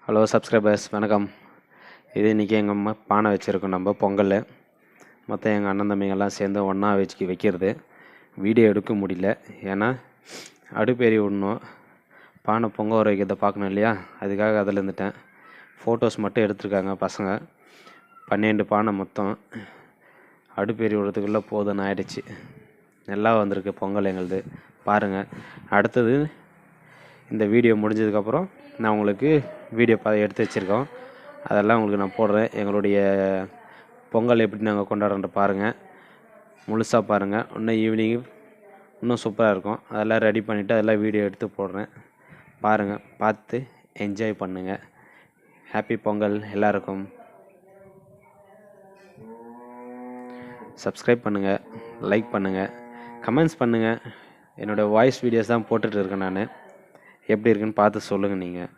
Hello subscribers வணக்கம். இது இன்றைக்கி எங்கள் அம்மா பானை வச்சுருக்கோம். நம்ம பொங்கல் மொத்தம் எங்கள் அண்ணன் தம்பிங்கெல்லாம் சேர்ந்து ஒன்றா வைக்கிறது. வீடியோ எடுக்க முடியல, ஏன்னா அடுப்பேறி விடணும், பானை பொங்க வர வைக்கிறத பார்க்கணும் இல்லையா, அதுக்காக அதில் இருந்துட்டேன். ஃபோட்டோஸ் மட்டும் எடுத்துருக்காங்க பசங்க. 12 பானை மொத்தம் அடுப்பேறி விடுறதுக்குள்ளே போதுன்னு ஆயிடுச்சு. நல்லா வந்திருக்கு பொங்கல் எங்களுது, பாருங்கள். அடுத்தது இந்த வீடியோ முடிஞ்சதுக்கப்புறம் நான் உங்களுக்கு வீடியோ எடுத்து வச்சுருக்கோம், அதெல்லாம் உங்களுக்கு நான் போடுறேன். எங்களுடைய பொங்கல் எப்படி நாங்கள் கொண்டாடுறோன்ற பாருங்கள், முழுசாக பாருங்கள். இன்னும் ஈவினிங் இன்னும் சூப்பராக இருக்கும். அதெல்லாம் ரெடி பண்ணிவிட்டு அதெல்லாம் வீடியோ எடுத்து போடுறேன், பாருங்கள். பார்த்து என்ஜாய் பண்ணுங்கள். ஹாப்பி பொங்கல் எல்லாருக்கும். சப்ஸ்கிரைப் பண்ணுங்கள், லைக் பண்ணுங்கள், கமெண்ட்ஸ் பண்ணுங்கள். என்னோடய வாய்ஸ் வீடியோஸ் தான் போட்டுட்டு இருக்கேன் நான். எப்படி இருக்குன்னு பார்த்து சொல்லுங்கள் நீங்கள்.